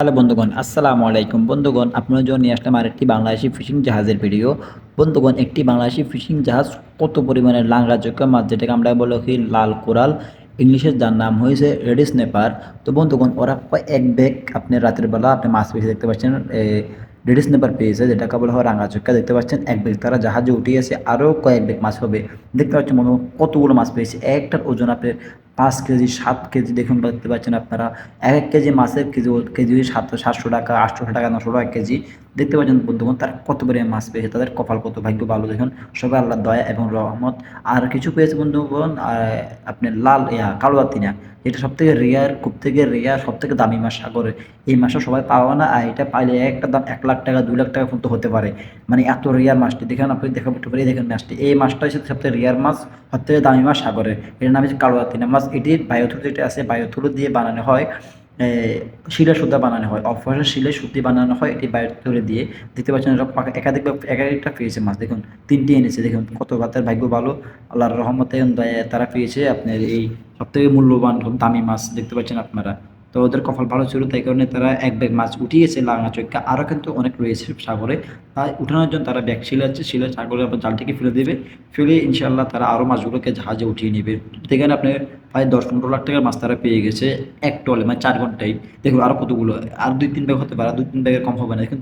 Hello বন্ধুগণ, আসসালামু আলাইকুম। বন্ধুগণ, আপনার জন্য নিয়ে আসলাম আরেকটি বাংলাদেশি ফিশিং জাহাজের ভিডিও। বন্ধুগণ, একটি বাংলাদেশি ফিশিং জাহাজ কত পরিমাণে লাঙ্গা মাছ, যেটাকে আমরা বলে কি লাল কোরাল, ইংলিশে যার নাম হয়েছে রেড স্ন্যাপার। তো বন্ধুগণ, ওরা প্রায় এক ব্যাগ আপনি রাতের বেলা আপনি মাছ পেয়েছে দেখতে পাচ্ছেন। রেড স্ন্যাপার পেয়েছে, যেটাকে বলা হয় রাঙ্গাচক্কা, দেখতে পাচ্ছেন এক ব্যাগ তারা জাহাজে উঠিয়েছে, আরও কয়েক ব্যাগ মাছ হবে। দেখতে পাচ্ছেন বন্ধুগণ, কতগুলো মাছ পেয়েছে। একটার ওজন আপনার 5 কেজি 7 কেজি, দেখুন দেখতে পাচ্ছেন আপনারা। এক কেজি মাছের কেজি 700 টাকা, 800 টাকা, 900 টাকা কেজি। দেখতে পাচ্ছেন বন্ধুগণ, তারা কত পরিমাণ মাছ পেয়েছে, তাদের কপাল কত ভাগ্য ভালো দেখুন। সবাই আল্লাহর দয়া এবং রহমত। আর কিছু পেয়েছে বন্ধুগণ, আপনার লাল কালো আতিনা, যেটা সব থেকে রেয়ার, খুব থেকে রেয়ার, সব থেকে দামি মাছ সাগরে। এই মাছটা সবাই পাওয়া না, আর এটা পাইলে একটা দাম 1 লাখ টাকা 2 লাখ টাকা পর্যন্ত হতে পারে। মানে এত রেয়ার মাছটি দেখেন, আপনি দেখা করতে পারি, দেখেন মাছটি, এই মাছটা হচ্ছে সবথেকে রেয়ার মাছ, সব থেকে দামি মাছ সাগরে। এর নাম হচ্ছে কালো আতিনা মাছ। এটির বায়োথুর যেটা আছে, বায়োথুর দিয়ে বানানো হয়, শিলা সুতা বানানো হয়, অফারের শিলে সুতি বানানো হয়, এটি বাইরে তুলে দিয়ে। দেখতে পাচ্ছেন এরা একাধিক এক একটা পেয়েছে মাছ, দেখুন 3টি এনেছে, দেখুন কত ভাতের ভাগ্য ভালো, আল্লাহর রহমতে দয়ায় তারা পেয়েছে আপনার এই সবথেকে মূল্যবান দামি মাছ, দেখতে পাচ্ছেন আপনারা। তো ওদের কপাল ভালো ছিল, তাই কারণে তারা এক ব্যাগ মাছ উঠিয়েছে লাঙা চৈক্কা, আরও কিন্তু অনেক রয়েছে সাগরে। তাই উঠানোর জন্য তারা ব্যাগ শিলাচ্ছে, শিলে সাগরে আবার জালটিকে ফেলে দেবে, ফেলে ইনশাল্লাহ তারা আরও মাছগুলোকে জাহাজে উঠিয়ে নেবে। দেখেন আপনি, প্রায় 10-15 লাখ টাকার মাছ তারা পেয়ে গেছে এক টলে, মানে 4 ঘন্টায়। দেখুন আরো কতগুলো, আর 2-3 ব্যাগ হতে পারে, 2-3 ব্যাগের কম হবে না, দেখুন।